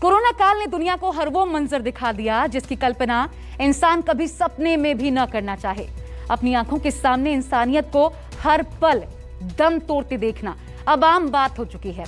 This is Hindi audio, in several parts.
कोरोना काल ने दुनिया को हर वो मंजर दिखा दिया जिसकी कल्पना इंसान कभी सपने में भी न करना चाहे। अपनी आंखों के सामने इंसानियत को हर पल दम तोड़ते देखना अब आम बात हो चुकी है।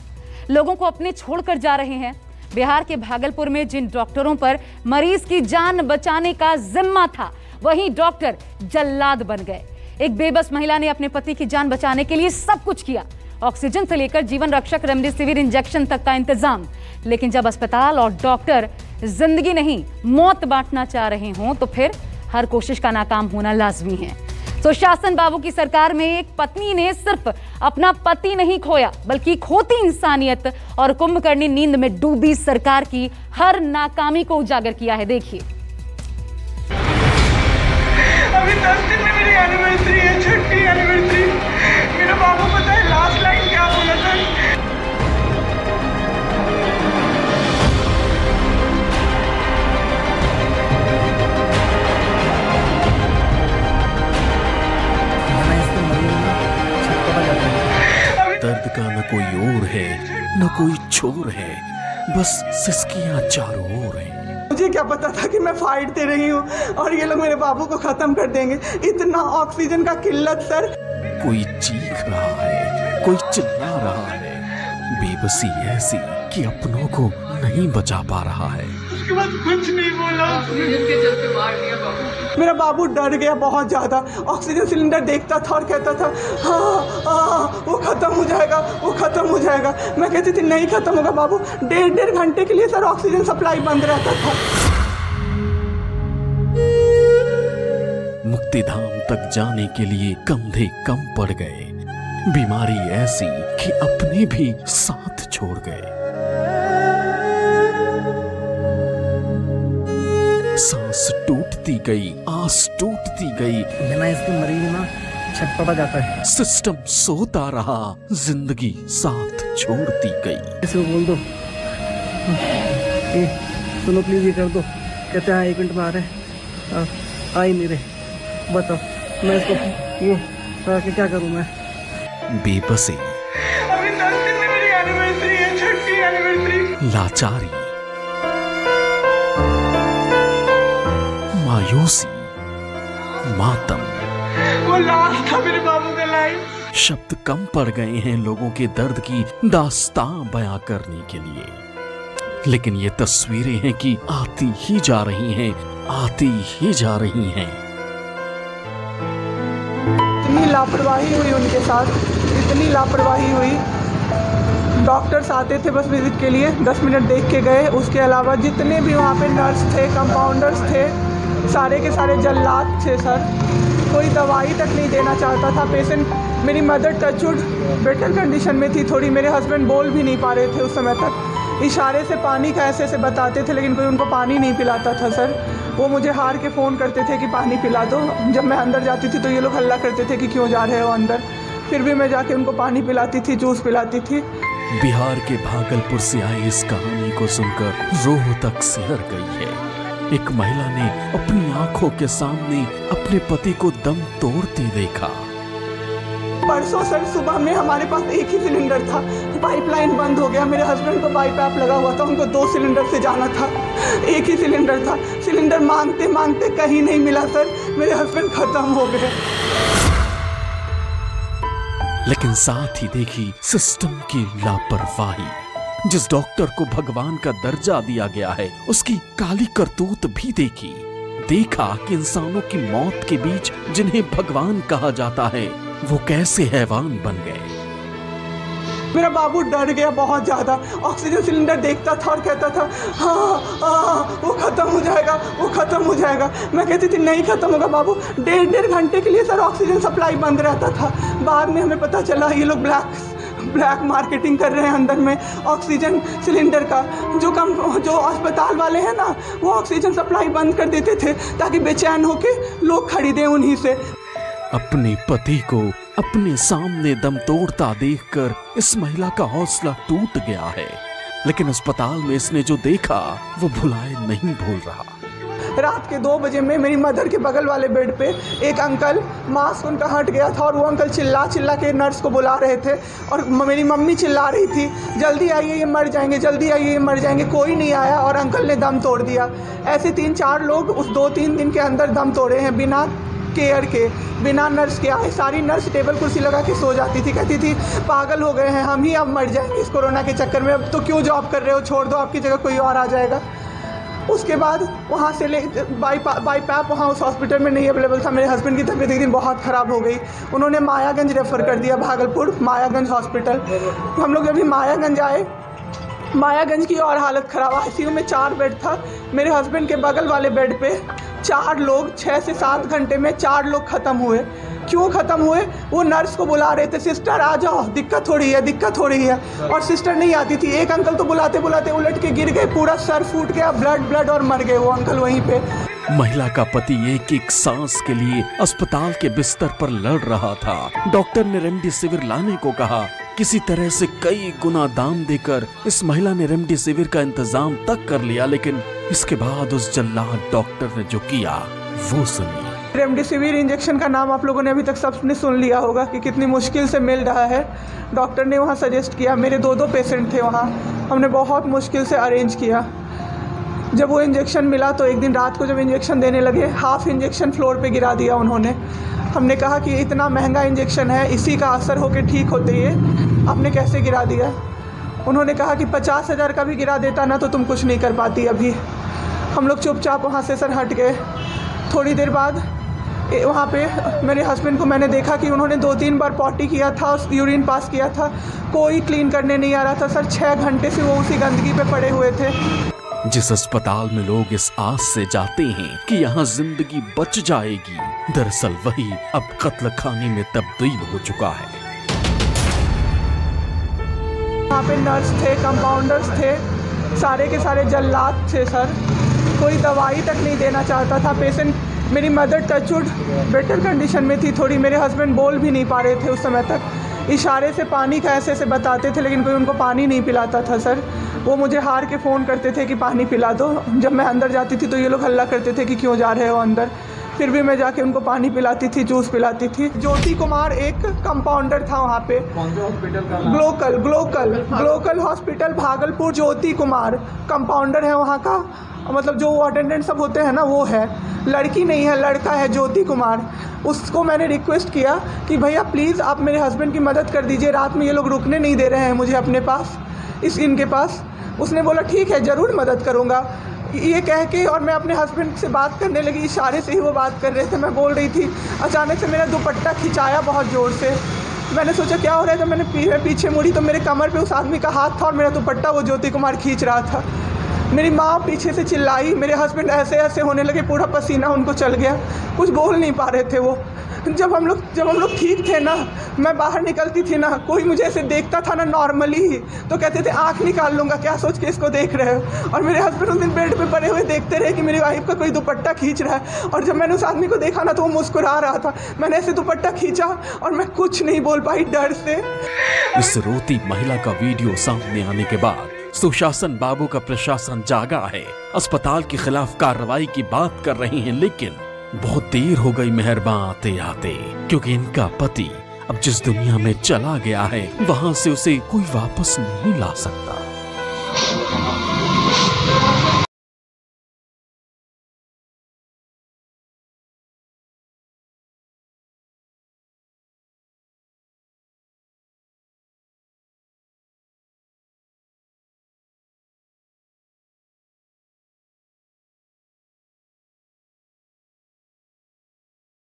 लोगों को अपने छोड़कर जा रहे हैं। बिहार के भागलपुर में जिन डॉक्टरों पर मरीज की जान बचाने का जिम्मा था, वहीं डॉक्टर जल्लाद बन गए। एक बेबस महिला ने अपने पति की जान बचाने के लिए सब कुछ किया, ऑक्सीजन से लेकर जीवन रक्षक रेमडेसिविर इंजेक्शन तक का इंतजाम। लेकिन जब अस्पताल और डॉक्टर जिंदगी नहीं मौत बांटना चाह रहे हों तो फिर हर कोशिश का नाकाम होना लाजमी है। तो शासन बाबू की सरकार में एक पत्नी ने सिर्फ अपना पति नहीं खोया, बल्कि खोती इंसानियत और कुंभकर्णी नींद में डूबी सरकार की हर नाकामी को उजागर किया है। देखिए, अभी 10 दिन में मेरी एनिवर्सरी है, छठी एनिवर्सरी। मेरा बाबू पता है लास्ट लाइन क्या बोला था? दर्द का न कोई और है न कोई छोर है, बस सिसकियां चारों ओर हैं। मुझे क्या पता था कि मैं फाइट दे रही हूँ और ये लोग मेरे बाबू को खत्म कर देंगे। इतना ऑक्सीजन का किल्लत सर। कोई चीख रहा है, कोई चिल्ला रहा है, बेबसी ऐसी कि अपनों को नहीं बचा पा रहा है। उसके बाद कुछ नहीं बोला, ऑक्सीजन के चलते मार दिया बाबू। मेरा बाबू डर गया बहुत ज्यादा। ऑक्सीजन सिलेंडर देखता था और कहता था हाँ वो खत्म हो जाएगा, वो खत्म हो जाएगा। मैं कहती थी नहीं खत्म होगा बाबू। 1.5 घंटे के लिए सर ऑक्सीजन सप्लाई बंद रहता था। मुक्तिधाम तक जाने के लिए कंधे कम पड़ गए। बीमारी ऐसी कि अपने भी साथ छोड़ गए। सांस टूटती गई, आस टूटती गई। बिना इसके मरीज ना छटपटा जाता है। सिस्टम सोता रहा, जिंदगी साथ छोड़ती गई। इसको बोल दो, सुनो प्लीज ये कर दो। कहते हैं 1 मिनट में आ रहे हैं, आ ही नहीं रहे। बताओ मैं इसको वो क्या करूं मैं? बेबसी, अभी 10 दिन में मेरी एनिवर्सरी है, छठी एनिवर्सरी। लाचारी, मायूसी, मातम, वो लास्ट था मेरे बाबू का लाइन। शब्द कम पड़ गए हैं लोगों के दर्द की दास्तां बयां करने के लिए। लेकिन ये तस्वीरें हैं कि आती ही जा रही हैं, आती ही जा रही हैं। इतनी लापरवाही हुई उनके साथ, इतनी लापरवाही हुई। डॉक्टर्स आते थे बस विजिट के लिए, 10 मिनट देख के गए। उसके अलावा जितने भी वहाँ पे नर्स थे, कंपाउंडर्स थे, सारे के सारे जल्लाद थे सर। कोई दवाई तक नहीं देना चाहता था पेशेंट। मेरी मदर टचवुड बेटर कंडीशन में थी थोड़ी। मेरे हस्बैंड बोल भी नहीं पा रहे थे उस समय तक। इशारे से पानी का ऐसे ऐसे बताते थे, लेकिन कोई उनको पानी नहीं पिलाता था सर। वो मुझे हार के फ़ोन करते थे कि पानी पिला दो। जब मैं अंदर जाती थी तो ये लोग हल्ला करते थे कि क्यों जा रहे हो अंदर। फिर भी मैं जाके उनको पानी पिलाती थी, जूस पिलाती थी। बिहार के भागलपुर से आई इस कहानी को सुनकर रूह तक सिहर गई है। एक महिला ने अपनी आंखों के सामने अपने पति को दम तोड़ते देखा। परसों सर सुबह में हमारे पास एक ही सिलेंडर था, पाइपलाइन बंद हो गया। मेरे हस्बैंड को पाइप लगा हुआ था, उनको 2 सिलेंडर से जाना था। एक ही सिलेंडर था। सिलेंडर मांगते मांगते कहीं नहीं मिला सर। मेरे हस्बैंड खत्म हो गए। लेकिन साथ ही देखी सिस्टम की लापरवाही। जिस डॉक्टर को भगवान का दर्जा दिया गया है, उसकी काली करतूत भी देखी। देखा कि इंसानों की मौत के बीच जिन्हें भगवान कहा जाता है, वो कैसे हैवान बन गए। मेरा बाबू डर गया बहुत ज़्यादा। ऑक्सीजन सिलेंडर देखता था और कहता था हाँ वो खत्म हो जाएगा, वो खत्म हो जाएगा। मैं कहती थी नहीं खत्म होगा बाबू। 1.5 घंटे के लिए सर ऑक्सीजन सप्लाई बंद रहता था। बाद में हमें पता चला ये लोग ब्लैक मार्केटिंग कर रहे हैं अंदर में ऑक्सीजन सिलेंडर का। जो अस्पताल वाले हैं ना, वो ऑक्सीजन सप्लाई बंद कर देते थे ताकि बेचैन होके लोग खरीदें उन्हीं से। अपने पति को अपने सामने दम तोड़ता देखकर इस महिला का हौसला टूट गया है। लेकिन अस्पताल में इसने जो देखा वो भुलाए नहीं भूल रहा। रात के 2 बजे में मेरी मदर के बगल वाले बेड पे एक अंकल, मास्क उनका हट गया था और वो अंकल चिल्ला चिल्ला के नर्स को बुला रहे थे और मेरी मम्मी चिल्ला रही थी, जल्दी आइए ये मर जाएंगे, जल्दी आइए ये मर जाएंगे। कोई नहीं आया और अंकल ने दम तोड़ दिया। ऐसे 3-4 लोग उस 2-3 दिन के अंदर दम तोड़े हैं बिना केयर के, बिना नर्स के आए। सारी नर्स टेबल कुर्सी लगा के सो जाती थी, कहती थी पागल हो गए हैं हम ही, अब मर जाएंगे इस कोरोना के चक्कर में, अब तो क्यों जॉब कर रहे हो, छोड़ दो, आपकी जगह कोई और आ जाएगा। उसके बाद वहाँ से बाई पैप वहाँ उस हॉस्पिटल में नहीं अवेलेबल था। मेरे हस्बैंड की तबीयत एक दिन बहुत ख़राब हो गई, उन्होंने मायागंज रेफ़र कर दिया, भागलपुर मायागंज हॉस्पिटल। हम लोग जब भी मायागंज आए, मायागंज की और हालत ख़राब, ICU में 4 बेड था। मेरे हस्बैंड के बगल वाले बेड पे 4 लोग 6 से 7 घंटे में 4 लोग ख़त्म हुए। क्यों ख़त्म हुए? वो नर्स को बुला रहे थे, सिस्टर आ जाओ, दिक्कत हो रही है, दिक्कत हो रही है, और सिस्टर नहीं आती थी। एक अंकल तो बुलाते बुलाते उलट के गिर गए, पूरा सर फूट गया, ब्लड और मर गए वो अंकल वहीं पे। महिला का पति एक एक सांस के लिए अस्पताल के बिस्तर पर लड़ रहा था। डॉक्टर ने रेमडेसिविर लाने को कहा। किसी तरह से कई गुना दाम देकर इस महिला ने रेमडेसिविर का इंतजाम तक कर लिया, लेकिन इसके बाद उस जल्लाद डॉक्टर ने जो किया वो सुनिए। रेमडेसिविर इंजेक्शन का नाम आप लोगों ने अभी तक सबने सुन लिया होगा कि कितनी मुश्किल से मिल रहा है। डॉक्टर ने वहाँ सजेस्ट किया, मेरे 2 पेशेंट थे वहाँ, हमने बहुत मुश्किल से अरेंज किया। जब वो इंजेक्शन मिला तो एक दिन रात को जब इंजेक्शन देने लगे, हाफ इंजेक्शन फ्लोर पे गिरा दिया उन्होंने। हमने कहा कि इतना महंगा इंजेक्शन है, इसी का असर होके ठीक होते ये आपने कैसे गिरा दिया? उन्होंने कहा कि 50,000 का भी गिरा देता ना तो तुम कुछ नहीं कर पाती अभी। हम लोग चुपचाप वहाँ से सर हट गए। थोड़ी देर बाद वहाँ पे मेरे हस्बैंड को मैंने देखा कि उन्होंने 2-3 बार पॉटी किया था, यूरिन पास किया था, कोई क्लीन करने नहीं आ रहा था सर। 6 घंटे से वो उसी गंदगी पे पड़े हुए थे। जिस अस्पताल में लोग इस आस से जाते हैं कि यहाँ जिंदगी बच जाएगी, दरअसल वही अब कत्ल खाने में तब्दील हो चुका है। वहाँ पे नर्स थे, कंपाउंडर्स थे, सारे के सारे जल्लाद थे सर। कोई दवाई तक नहीं देना चाहता था पेशेंट। मेरी मदर टचवुड बेटर कंडीशन में थी थोड़ी, मेरे हस्बैंड बोल भी नहीं पा रहे थे उस समय तक। इशारे से पानी का ऐसे बताते थे, लेकिन कोई उनको पानी नहीं पिलाता था सर। वो मुझे हार के फ़ोन करते थे कि पानी पिला दो। जब मैं अंदर जाती थी तो ये लोग हल्ला करते थे कि क्यों जा रहे हो अंदर। फिर भी मैं जाके उनको पानी पिलाती थी, जूस पिलाती थी। ज्योति कुमार एक कंपाउंडर था वहाँ पे। कौन सा हॉस्पिटल का? Glocal hospital Bhagalpur. Jyoti Kumar compounder है वहाँ का, मतलब जो अटेंडेंट सब होते हैं ना वो है, लड़की नहीं है, लड़का है ज्योति कुमार। उसको मैंने रिक्वेस्ट किया कि भैया प्लीज़ आप मेरे हस्बैंड की मदद कर दीजिए, रात में ये लोग रुकने नहीं दे रहे हैं मुझे अपने पास, इनके पास। उसने बोला ठीक है ज़रूर मदद करूँगा, ये कह के, और मैं अपने हस्बैंड से बात करने लगी। इशारे से ही वो बात कर रहे थे, मैं बोल रही थी। अचानक से मेरा दुपट्टा खिंचाया बहुत ज़ोर से। मैंने सोचा क्या हो रहा है, जब मैंने पीछे मुड़ी तो मेरे कमर पे उस आदमी का हाथ था और मेरा दुपट्टा वो ज्योति कुमार खींच रहा था। मेरी माँ पीछे से चिल्लाई, मेरे हस्बैंड ऐसे ऐसे होने लगे, पूरा पसीना उनको चल गया, कुछ बोल नहीं पा रहे थे वो। जब हम लोग ठीक थे ना, मैं बाहर निकलती थी ना, कोई मुझे ऐसे देखता था ना नॉर्मली ही तो कहते थे आँख निकाल लूँगा, क्या सोच के इसको देख रहे हो। और मेरे हस्बैंड उस दिन बेड पे पड़े हुए देखते रहे कि मेरी वाइफ का कोई दुपट्टा खींच रहा है। और जब मैंने उस आदमी को देखा ना तो वो मुस्कुरा रहा था। मैंने ऐसे दुपट्टा खींचा और मैं कुछ नहीं बोल पाई डर से। इस रोती महिला का वीडियो सामने आने के बाद सुशासन बाबू का प्रशासन जागा है, अस्पताल के खिलाफ कार्रवाई की बात कर रहे हैं, लेकिन बहुत देर हो गई मेहरबान आते आते, क्योंकि इनका पति अब जिस दुनिया में चला गया है वहां से उसे कोई वापस नहीं ला सकता।